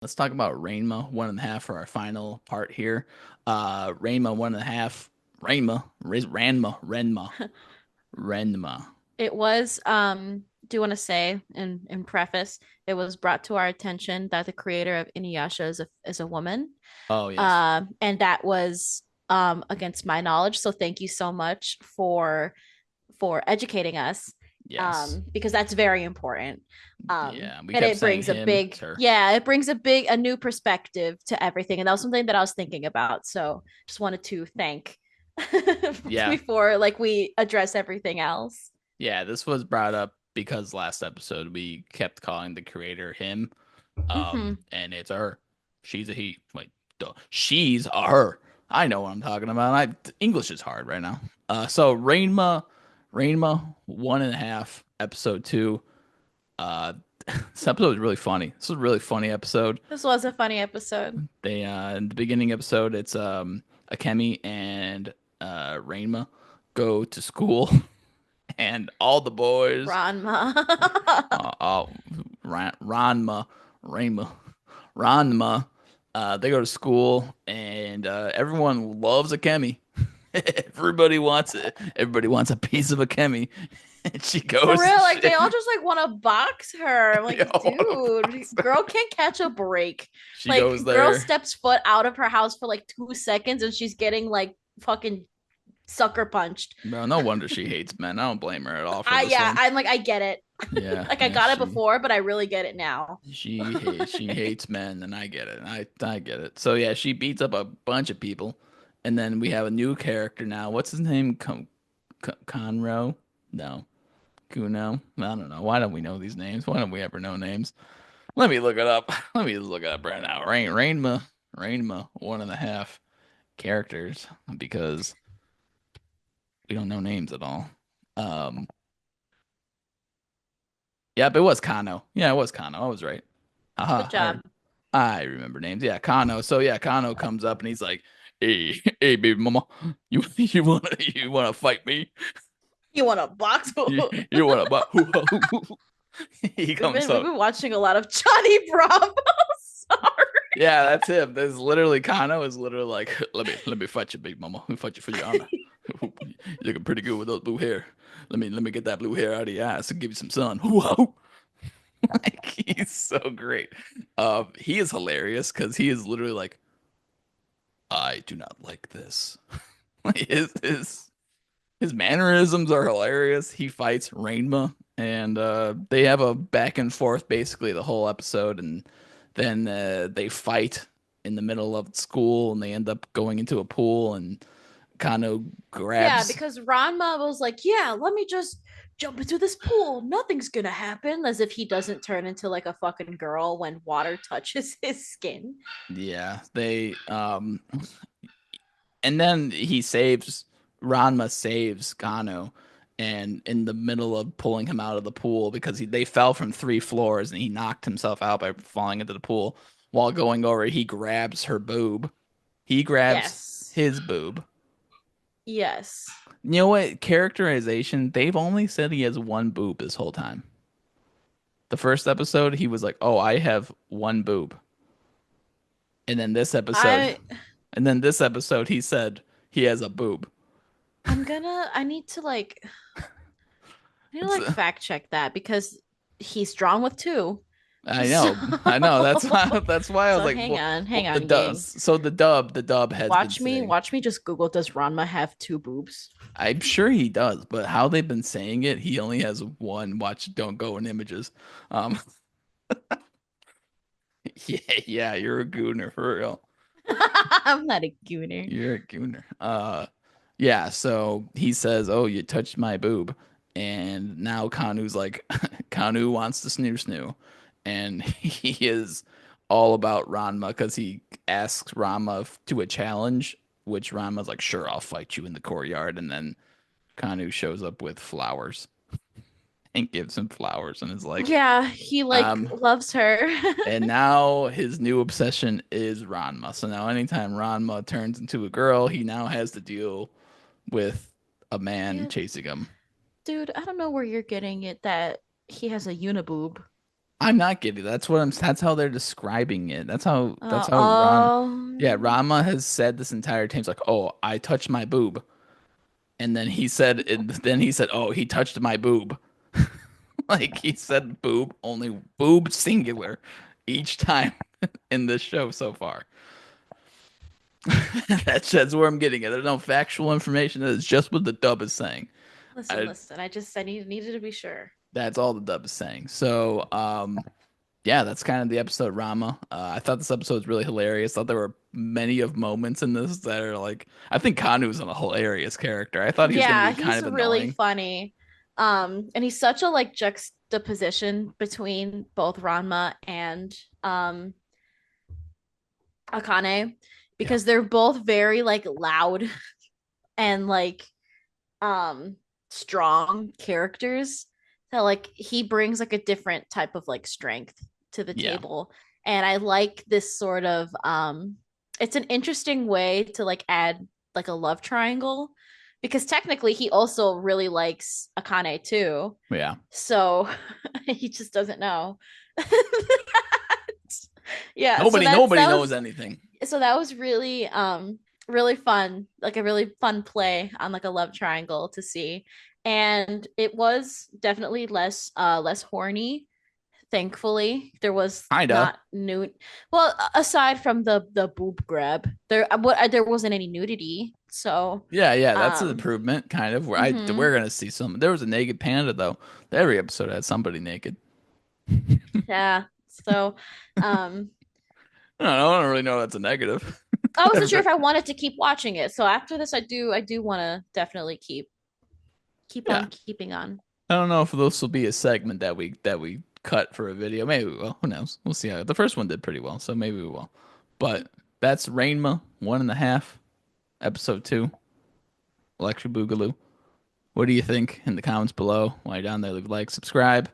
Let's talk about Ranma 1.5 for our final part here. Ranma 1.5, Ranma. It was, do you want to say in preface, it was brought to our attention that the creator of Inuyasha is a woman. Oh yes, And that was against my knowledge. So thank you so much for educating us. yes, Because that's very important. yeah. We And kept it saying brings a him, big, it's her. yeah, it brings a new perspective to everything. And that was something that I was thinking about. So just wanted to thank Yeah, before like we address everything else. yeah. This was brought up because last episode we kept calling the creator him, Mm-hmm. and it's her. She's a he. Like, duh. She's a her. I know what I'm talking about. English is hard right now. So Rainma 1.5, episode 2. Uh, this episode is really funny. This is a really funny episode. This was a funny episode. They in the beginning episode, it's Akemi and Rainma go to school, and all the boys, Ranma. all Ranma, Rainma, Ranma, they go to school, and everyone loves Akemi. Everybody wants it. Everybody wants a piece of Akemi, and she For goes. real, like they all just like want to box her. I'm like, dude, Box her. girl can't catch a break. She Like, goes girl there. steps foot out of her house for like 2 seconds and she's getting like fucking sucker punched. Bro, no wonder she hates men. I don't blame her at all for I this yeah, one. I'm like, I get it. Yeah, Like I yeah, got it before, but I really get it now. she hates men, and I get it. I get it. So yeah, she beats up a bunch of people, and then we have a new character now. What's his name? Conroe? No, Kuno. I don't know. Why don't we know these names? Why don't we ever know names? Let me look it up. Let me look it up right now. Rainma 1.5 characters because we don't know names at all. Um, Yep, it was Kano. Yeah, it was Kano. I was right. Good Aha, job. I remember names. Yeah, Kano. So yeah, Kano comes up and he's like, "Hey, hey, baby mama, you wanna fight me? You want to box? You wanna buy?" He comes We've up. been watching a lot of Johnny Bravo. Sorry. Yeah, that's him. There's literally Kano is literally like, let me fight you, big mama. Let me fight you for your honor. You're looking pretty good with those blue hair. Let me get that blue hair out of your eyes and give you some sun. Whoa. Like he's so great. He is hilarious because he is literally like, I do not like this. Like his mannerisms are hilarious. He fights Rainma, and they have a back and forth basically the whole episode, and then they fight in the middle of school, and they end up going into a pool, and Kano Yeah, grabs. because Ranma was like, yeah, let me just jump into this pool. Nothing's gonna happen. As if he doesn't turn into like a fucking girl when water touches his skin. Yeah, and then Ranma saves Kano, and in the middle of pulling him out of the pool because they fell from 3 floors and he knocked himself out by falling into the pool. While going over, he grabs her boob. He grabs Yes. his boob. Yes. You know what? Characterization, they've only said he has one boob this whole time. The first episode, he was like, "Oh, I have one boob." And then this episode, I and then this episode, he said he has a boob. I need to It's like fact check that because he's drawn with two. I So know, I know. That's why. That's why I was so like, hang the on, dub. gang. So the dub has been saying. Watch me just Google does Ranma have two boobs? I'm sure he does, but how they've been saying it, he only has one. Watch, don't go in images. Um, yeah, yeah, you're a gooner for real. I'm not a gooner. You're a gooner. Yeah. So he says, "Oh, you touched my boob," and now Kanu's like, Kanu wants to snoo snoo, and he is all about Ranma because he asks Ranma to a challenge, which Ranma's like, "Sure, I'll fight you in the courtyard," and then Kanu shows up with flowers and gives him flowers and is like, Yeah, he like um. loves her. And now his new obsession is Ranma. So now anytime Ranma turns into a girl, he now has to deal with a man Yeah, chasing him. dude, I don't know where you're getting it that he has a uniboob. I'm not getting it. That's what I'm. That's how they're describing it. That's how. That's how Ron. Yeah, Um, Rama has said this entire time. He's like, "Oh, I touched my boob," and then he said, "Oh, he touched my boob." Like he said, "Boob," only boob singular, each time in this show so far. That's where I'm getting it. There's no factual information. It's just what the dub is saying. listen, I, listen. I needed to be sure. that's all the dub is saying. So, yeah, that's kind of the episode Rama. I thought this episode was really hilarious. Thought there were many of moments in this that are like, I think Kanu's a hilarious character. I thought he was going to Yeah, be kind he's of really annoying. funny. And he's such a like juxtaposition between both Ranma and Akane Yeah, because they're both very like loud and like um strong characters that like he brings like a different type of like strength to the yeah, table. And I like this sort of it's an interesting way to like add like a love triangle because technically he also really likes Akane too. yeah. So he just doesn't know. Yeah, so Nobody that knows was anything. really really fun, like a really fun play on like a love triangle to see. And it was definitely less horny. Thankfully, there was Kinda. not nude. Well, aside from the boob grab, there wasn't any nudity. So, Yeah, yeah, that's an um, improvement, kind of. mhm. We're gonna see some. There was a naked panda though. Every episode had somebody naked. Yeah. So, um, I don't really know that's a negative. I wasn't sure if I wanted to keep watching it. So after this, I do want to definitely keep Yeah, on keeping on. I don't know if this will be a segment that we cut for a video. Maybe we will. Who knows? We'll see how the first one did pretty well, so maybe we will. But that's Rainma 1.5, episode 2, Electric Boogaloo. What do you think in the comments below? While you're down there, leave a like, subscribe.